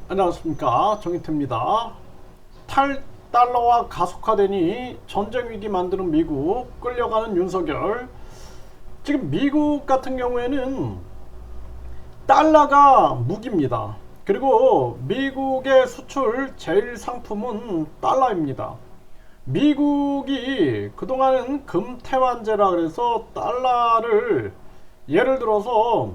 안녕하십니까, 정희태입니다. 탈달러화 가속화되니 전쟁 위기 만드는 미국, 끌려가는 윤석열. 지금 미국 같은 경우에는 달러가 무기입니다. 그리고 미국의 수출 제일 상품은 달러입니다. 미국이 그동안은 금태환제라 그래서 달러를, 예를 들어서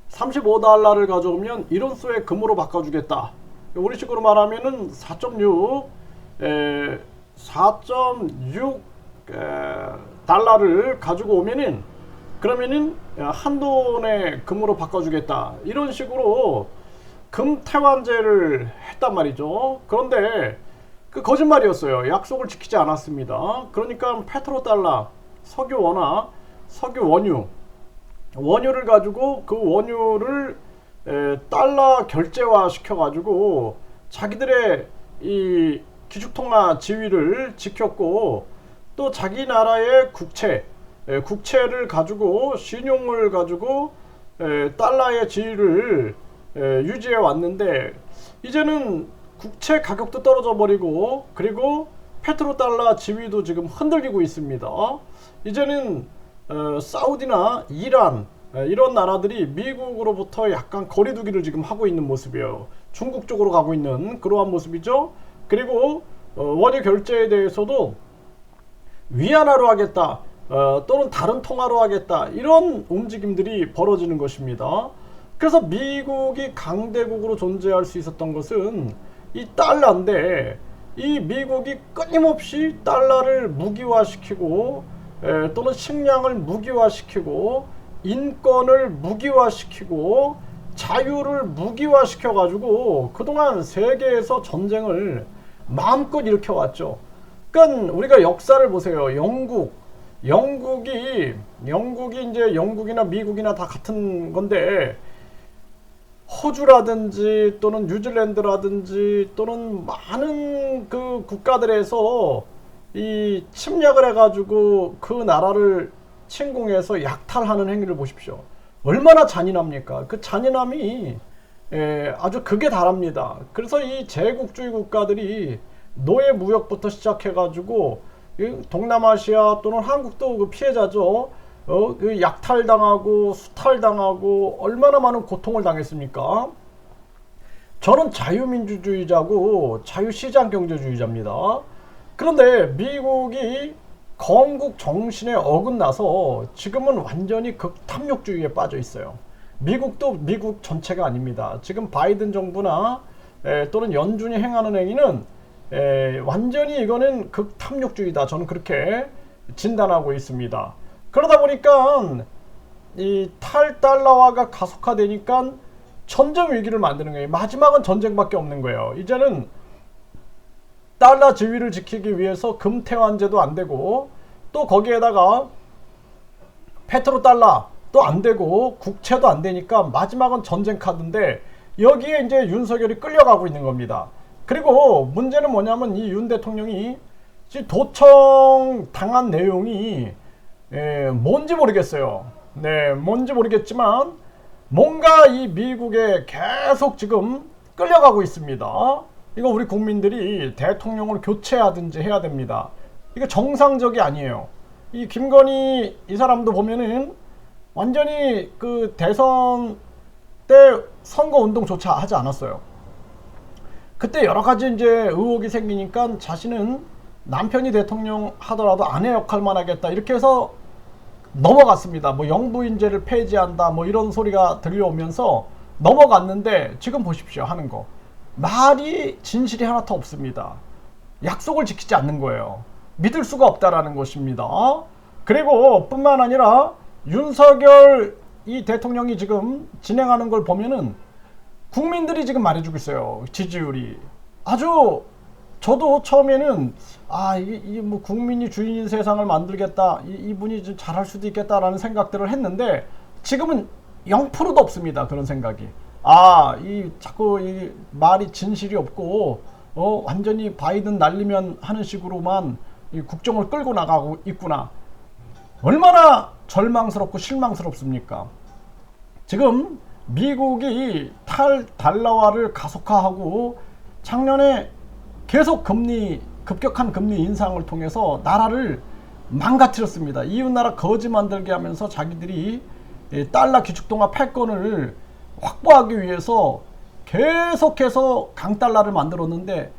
35달러를 가져오면 이론수의 금으로 바꿔주겠다. 우리식으로 말하면은 4.6 달러를 가지고 오면은, 그러면은 한돈의 금으로 바꿔주겠다, 이런 식으로 금태환제를 했단 말이죠. 그런데 그 거짓말이었어요. 약속을 지키지 않았습니다. 그러니까 페트로달러, 석유 원화, 석유 원유를 가지고 그 원유를 달러 결제화 시켜가지고 자기들의 이 기축통화 지위를 지켰고, 또 자기 나라의 국채를 가지고, 신용을 가지고 달러의 지위를 유지해 왔는데, 이제는 국채 가격도 떨어져 버리고, 그리고 페트로달러 지위도 지금 흔들리고 있습니다. 이제는 사우디나 이란, 이런 나라들이 미국으로부터 약간 거리두기를 지금 하고 있는 모습이에요. 중국 쪽으로 가고 있는 그러한 모습이죠. 그리고 원유 결제에 대해서도 위안화로 하겠다, 또는 다른 통화로 하겠다, 이런 움직임들이 벌어지는 것입니다. 그래서 미국이 강대국으로 존재할 수 있었던 것은 이 달러인데, 이 미국이 끊임없이 달러를 무기화시키고, 또는 식량을 무기화시키고, 인권을 무기화시키고, 자유를 무기화시켜가지고 그동안 세계에서 전쟁을 마음껏 일으켜왔죠. 그러니까 우리가 역사를 보세요. 영국이 이제 영국이나 미국이나 다 같은 건데, 호주라든지 또는 뉴질랜드라든지 또는 많은 그 국가들에서 이 침략을 해가지고 그 나라를 침공해서 약탈하는 행위를 보십시오. 얼마나 잔인합니까? 그 잔인함이 아주 극에 달합니다. 그래서 이 제국주의 국가들이 노예 무역부터 시작해가지고 동남아시아 또는 한국도 그 피해자죠. 그 약탈당하고 수탈당하고 얼마나 많은 고통을 당했습니까? 저는 자유민주주의자고 자유시장경제주의자입니다. 그런데 미국이 건국 정신에 어긋나서 지금은 완전히 극탐욕주의에 빠져 있어요. 미국도 미국 전체가 아닙니다. 지금 바이든 정부나 또는 연준이 행하는 행위는 완전히 이거는 극탐욕주의다, 저는 그렇게 진단하고 있습니다. 그러다 보니까 이 탈달러화가 가속화되니까 전쟁 위기를 만드는 거예요. 마지막은 전쟁밖에 없는 거예요. 이제는 달러 지위를 지키기 위해서 금태환제도 안 되고, 또 거기에다가 페트로달러 또 안 되고, 국채도 안 되니까 마지막은 전쟁 카드인데, 여기에 이제 윤석열이 끌려가고 있는 겁니다. 그리고 문제는 뭐냐면, 이 윤 대통령이 도청 당한 내용이 뭔지 모르겠어요. 네, 뭔지 모르겠지만 뭔가 이 미국에 계속 지금 끌려가고 있습니다. 이거 우리 국민들이 대통령을 교체하든지 해야 됩니다. 이거 정상적이 아니에요. 이 김건희 이 사람도 보면은 완전히 그 대선 때 선거 운동조차 하지 않았어요. 그때 여러 가지 이제 의혹이 생기니까 자신은 남편이 대통령 하더라도 아내 역할만 하겠다, 이렇게 해서 넘어갔습니다. 뭐 영부인제를 폐지한다, 뭐 이런 소리가 들려오면서 넘어갔는데, 지금 보십시오 하는 거. 말이 진실이 하나도 없습니다. 약속을 지키지 않는 거예요. 믿을 수가 없다라는 것입니다. 그리고 뿐만 아니라 윤석열 이 대통령이 지금 진행하는 걸 보면은 국민들이 지금 말해주고 있어요. 지지율이 아주, 저도 처음에는 이게 뭐 국민이 주인인 세상을 만들겠다, 이분이 좀 잘할 수도 있겠다라는 생각들을 했는데, 지금은 0%도 없습니다. 그런 생각이. 자꾸 이 말이 진실이 없고, 완전히 바이든 날리면 하는 식으로만 이 국정을 끌고 나가고 있구나. 얼마나 절망스럽고 실망스럽습니까? 지금 미국이 탈달러화를 가속화하고 작년에 계속 급격한 금리 인상을 통해서 나라를 망가뜨렸습니다. 이웃나라 거지 만들게 하면서 자기들이 달러 기축통화 패권을 확보하기 위해서 계속해서 강달러를 만들었는데,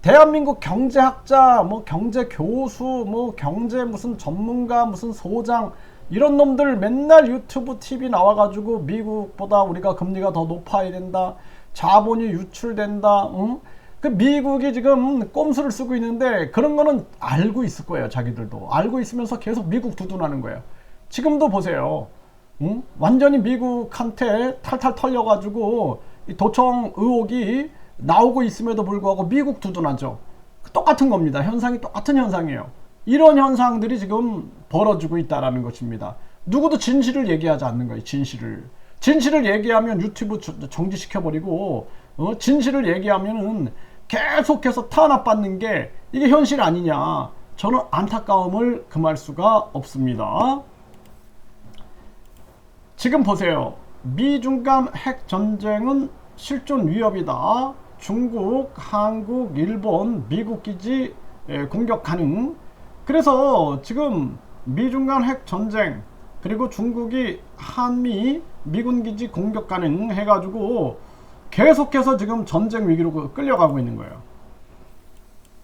대한민국 경제학자, 뭐 경제 교수, 뭐 경제 무슨 전문가, 무슨 소장, 이런 놈들 맨날 유튜브 TV 나와가지고 미국보다 우리가 금리가 더 높아야 된다, 자본이 유출된다, 응? 그 미국이 지금 꼼수를 쓰고 있는데 그런 거는 알고 있을 거예요. 자기들도 알고 있으면서 계속 미국 두둔하는 거예요. 지금도 보세요. 응? 완전히 미국한테 탈탈 털려가지고 이 도청 의혹이 나오고 있음에도 불구하고 미국 두둔하죠. 똑같은 겁니다. 현상이 똑같은 현상이에요. 이런 현상들이 지금 벌어지고 있다는 것입니다. 누구도 진실을 얘기하지 않는 거예요. 진실을 얘기하면 유튜브 정지시켜버리고, 진실을 얘기하면은 계속해서 탄압받는 게 이게 현실 아니냐, 저는 안타까움을 금할 수가 없습니다. 지금 보세요. 미중 간 핵전쟁은 실존 위협이다. 중국, 한국, 일본, 미국 기지 공격 가능. 그래서 지금 미중 간 핵전쟁, 그리고 중국이 한미 미군 기지 공격 가능 해가지고 계속해서 지금 전쟁 위기로 끌려가고 있는 거예요.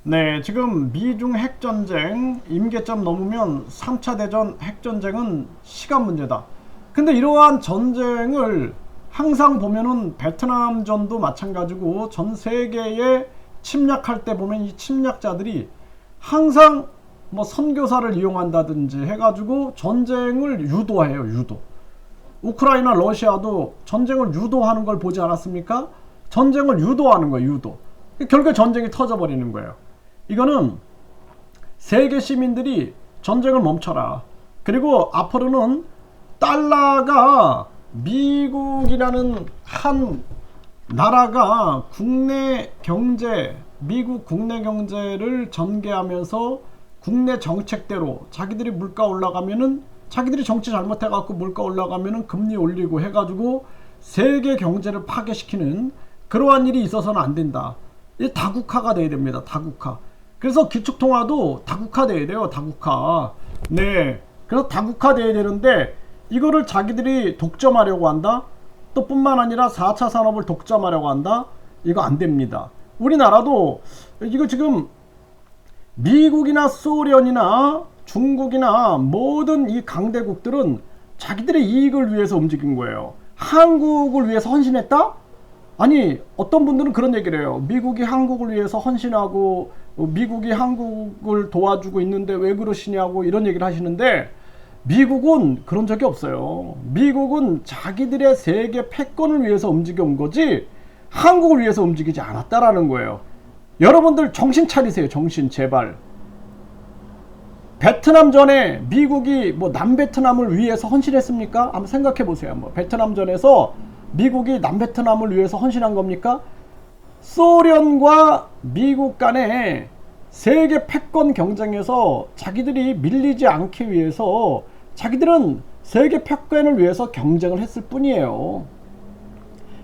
네, 지금 미중 핵전쟁 임계점 넘으면 3차 대전 핵전쟁은 시간 문제다. 근데 이러한 전쟁을 항상 보면은 베트남전도 마찬가지고 전 세계에 침략할 때 보면 이 침략자들이 항상 뭐 선교사를 이용한다든지 해가지고 전쟁을 유도해요. 유도. 우크라이나 러시아도 전쟁을 유도하는 걸 보지 않았습니까? 전쟁을 유도하는 거예요. 유도. 결국에 전쟁이 터져버리는 거예요. 이거는 세계 시민들이 전쟁을 멈춰라. 그리고 앞으로는 달러가, 미국이라는 한 나라가 국내 경제, 미국 국내 경제를 전개하면서 국내 정책대로 자기들이 물가 올라가면은, 자기들이 정치 잘못해갖고 물가 올라가면은 금리 올리고 해가지고 세계 경제를 파괴시키는 그러한 일이 있어서는 안 된다. 이 다국화가 돼야 됩니다. 다국화. 그래서 기축통화도 다국화돼야 돼요. 다국화. 네. 그래서 다국화돼야 되는데 이거를 자기들이 독점하려고 한다. 또 뿐만 아니라 4차 산업을 독점하려고 한다. 이거 안 됩니다. 우리나라도 이거 지금 미국이나 소련이나 중국이나 모든 이 강대국들은 자기들의 이익을 위해서 움직인 거예요. 한국을 위해서 헌신했다? 아니, 어떤 분들은 그런 얘기를 해요. 미국이 한국을 위해서 헌신하고 미국이 한국을 도와주고 있는데 왜 그러시냐고 이런 얘기를 하시는데, 미국은 그런 적이 없어요. 미국은 자기들의 세계 패권을 위해서 움직여 온 거지 한국을 위해서 움직이지 않았다라는 거예요. 여러분들 정신 차리세요. 정신 제발. 베트남전에 미국이 뭐 남베트남을 위해서 헌신했습니까? 한번 생각해 보세요. 한번. 베트남전에서 미국이 남베트남을 위해서 헌신한 겁니까? 소련과 미국 간에 세계 패권 경쟁에서 자기들이 밀리지 않기 위해서 자기들은 세계 패권을 위해서 경쟁을 했을 뿐이에요.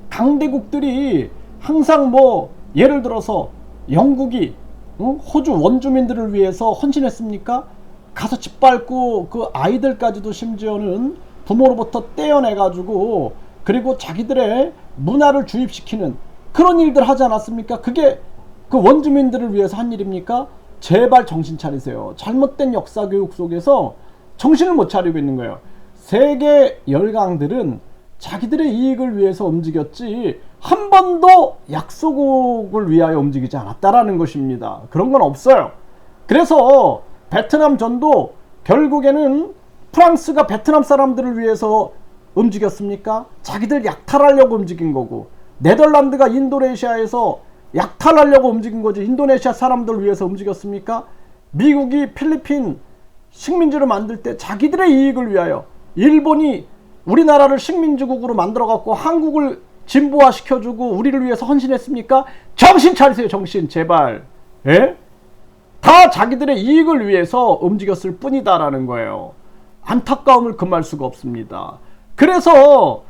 강대국들이 항상 뭐 예를 들어서 영국이 호주 원주민들을 위해서 헌신했습니까? 가서 짓밟고 그 아이들까지도 심지어는 부모로부터 떼어내가지고 그리고 자기들의 문화를 주입시키는 그런 일들 하지 않았습니까? 그게 그 원주민들을 위해서 한 일입니까? 제발 정신 차리세요. 잘못된 역사 교육 속에서 정신을 못 차리고 있는 거예요. 세계 열강들은 자기들의 이익을 위해서 움직였지 한 번도 약소국을 위하여 움직이지 않았다라는 것입니다. 그런 건 없어요. 그래서 베트남 전도 결국에는 프랑스가 베트남 사람들을 위해서 움직였습니까? 자기들 약탈하려고 움직인 거고, 네덜란드가 인도네시아에서 약탈하려고 움직인 거지 인도네시아 사람들을 위해서 움직였습니까? 미국이 필리핀 식민지를 만들 때 자기들의 이익을 위하여, 일본이 우리나라를 식민지국으로 만들어 갖고 한국을 진보화 시켜주고 우리를 위해서 헌신했습니까? 정신 차리세요. 정신 제발. 예? 다 자기들의 이익을 위해서 움직였을 뿐이다라는 거예요. 안타까움을 금할 수가 없습니다. 그래서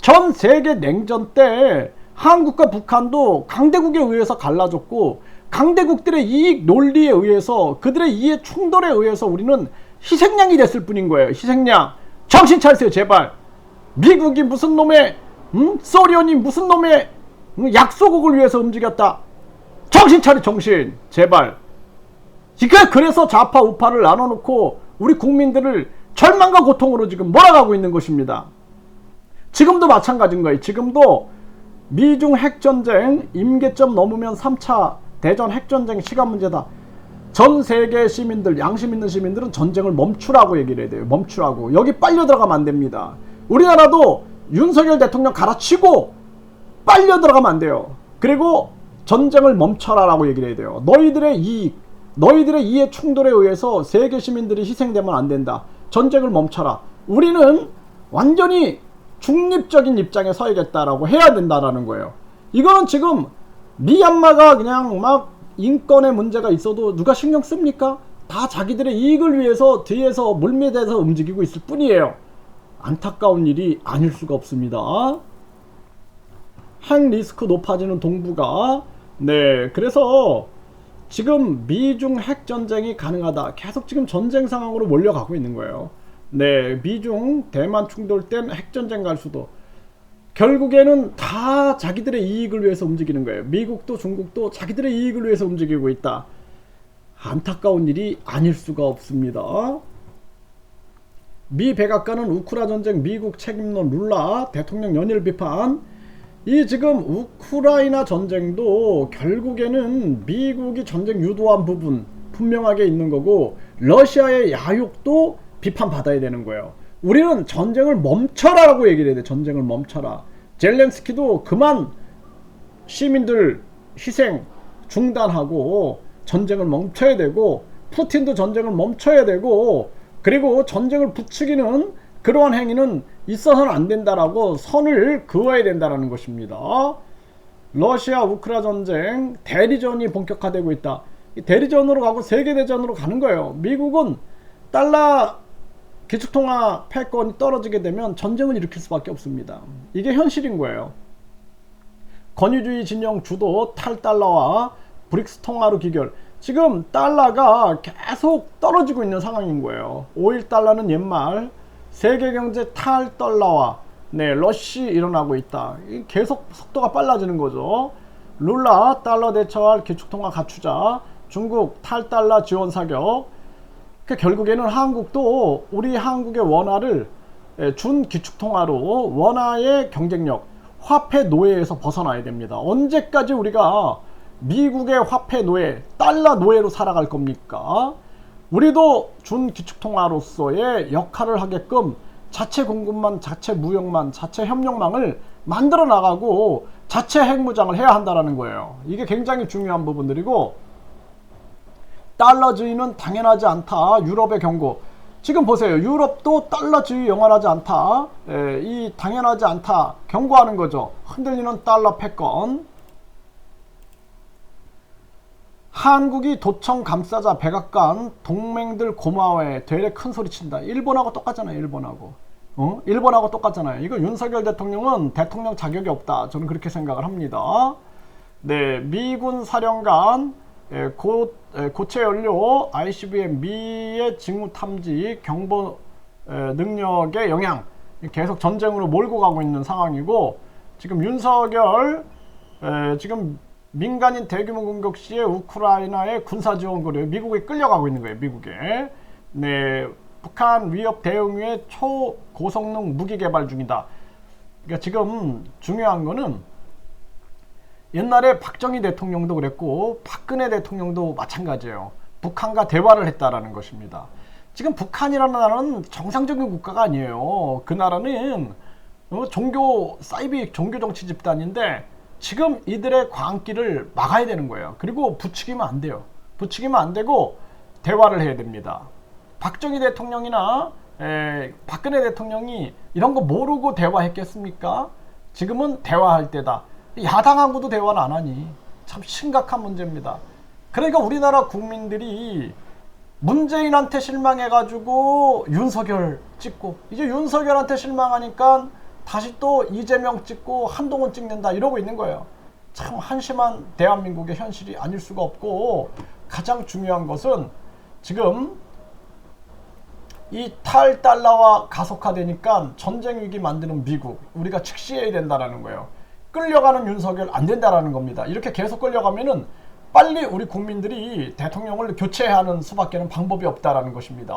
전 세계 냉전 때 한국과 북한도 강대국에 의해서 갈라졌고 강대국들의 이익 논리에 의해서 그들의 이해 충돌에 의해서 우리는 희생양이 됐을 뿐인 거예요. 희생양. 정신 차리세요 제발. 미국이 무슨 놈의 소련이 무슨 놈의 약소국을 위해서 움직였다. 정신 차려 정신 제발. 그래서 좌파 우파를 나눠놓고 우리 국민들을 절망과 고통으로 지금 몰아가고 있는 것입니다. 지금도 마찬가지인 거예요. 지금도 미중 핵전쟁 임계점 넘으면 3차 대전 핵전쟁 시간 문제다. 전 세계 시민들, 양심 있는 시민들은 전쟁을 멈추라고 얘기를 해야 돼요. 멈추라고. 여기 빨려 들어가면 안 됩니다. 우리나라도 윤석열 대통령 갈아치고 빨려 들어가면 안 돼요. 그리고 전쟁을 멈춰라 라고 얘기를 해야 돼요. 너희들의 이익, 너희들의 이해 충돌에 의해서 세계 시민들이 희생되면 안 된다. 전쟁을 멈춰라. 우리는 완전히 중립적인 입장에 서야겠다라고 해야 된다라는 거예요. 이거는 지금 미얀마가 그냥 막 인권의 문제가 있어도 누가 신경 씁니까? 다 자기들의 이익을 위해서 뒤에서 물매대서 움직이고 있을 뿐이에요. 안타까운 일이 아닐 수가 없습니다. 핵 리스크 높아지는 동북아. 네, 그래서 지금 미중 핵전쟁이 가능하다. 계속 지금 전쟁 상황으로 몰려가고 있는 거예요. 네, 미중 대만 충돌 땐 핵전쟁 갈 수도. 결국에는 다 자기들의 이익을 위해서 움직이는 거예요. 미국도 중국도 자기들의 이익을 위해서 움직이고 있다. 안타까운 일이 아닐 수가 없습니다. 미 백악관은 우크라 전쟁 미국 책임론 룰라 대통령 연일 비판. 이 지금 우크라이나 전쟁도 결국에는 미국이 전쟁 유도한 부분 분명하게 있는 거고 러시아의 야욕도 비판받아야 되는 거예요. 우리는 전쟁을 멈춰라 라고 얘기를 해야 돼. 전쟁을 멈춰라. 젤렌스키도 그만 시민들 희생 중단하고 전쟁을 멈춰야 되고 푸틴도 전쟁을 멈춰야 되고 그리고 전쟁을 부추기는 그러한 행위는 있어서는 안 된다라고 선을 그어야 된다라는 것입니다. 러시아 우크라 전쟁 대리전이 본격화되고 있다. 이 대리전으로 가고 세계대전으로 가는 거예요. 미국은 달러 기축통화 패권이 떨어지게 되면 전쟁을 일으킬 수밖에 없습니다. 이게 현실인 거예요. 권위주의 진영 주도 탈달러와 브릭스 통화로 기결. 지금 달러가 계속 떨어지고 있는 상황인 거예요. 5일 달러는 옛말. 세계경제 탈달러와 러시 일어나고 있다. 계속 속도가 빨라지는 거죠. 룰라 달러 대처할 기축통화 갖추자. 중국 탈달러 지원 사격. 결국에는 한국도 우리 한국의 원화를 준기축통화로 원화의 경쟁력, 화폐 노예에서 벗어나야 됩니다. 언제까지 우리가 미국의 화폐 노예, 달러 노예로 살아갈 겁니까? 우리도 준기축통화로서의 역할을 하게끔 자체 공급망, 자체 무역망, 자체 협력망을 만들어 나가고 자체 핵무장을 해야 한다는 거예요. 이게 굉장히 중요한 부분들이고 달러주의는 당연하지 않다. 유럽의 경고. 지금 보세요. 유럽도 달러주의 영원하지 않다. 이 당연하지 않다. 경고하는 거죠. 흔들리는 달러 패권. 한국이 도청 감싸자 백악관 동맹들 고마워해. 되레 큰 소리 친다. 일본하고 똑같잖아요. 일본하고. 일본하고 똑같잖아요. 이거 윤석열 대통령은 대통령 자격이 없다. 저는 그렇게 생각을 합니다. 네, 미군 사령관 고체 연료 ICBM 미의 징후 탐지 경보 능력의 영향 계속 전쟁으로 몰고 가고 있는 상황이고 지금 윤석열 지금 민간인 대규모 공격 시에 우크라이나의 군사 지원 거래 미국에 끌려가고 있는 거예요. 미국에. 네, 북한 위협 대응위의 초고성능 무기 개발 중이다. 그러니까 지금 중요한 거는 옛날에 박정희 대통령도 그랬고 박근혜 대통령도 마찬가지예요. 북한과 대화를 했다라는 것입니다. 지금 북한이라는 나라는 정상적인 국가가 아니에요. 그 나라는 종교 사이비 종교 정치 집단인데 지금 이들의 광기를 막아야 되는 거예요. 그리고 부추기면 안 돼요. 부추기면 안 되고 대화를 해야 됩니다. 박정희 대통령이나 박근혜 대통령이 이런 거 모르고 대화했겠습니까? 지금은 대화할 때다. 야당하고도 대화를 안 하니 참 심각한 문제입니다. 그러니까 우리나라 국민들이 문재인한테 실망해가지고 윤석열 찍고 이제 윤석열한테 실망하니까 다시 또 이재명 찍고 한동훈 찍는다 이러고 있는 거예요. 참 한심한 대한민국의 현실이 아닐 수가 없고, 가장 중요한 것은 지금 이 탈달러화 가속화되니까 전쟁 위기 만드는 미국, 우리가 즉시해야 된다라는 거예요. 끌려가는 윤석열 안 된다라는 겁니다. 이렇게 계속 끌려가면은 빨리 우리 국민들이 대통령을 교체하는 수밖에는 방법이 없다라는 것입니다.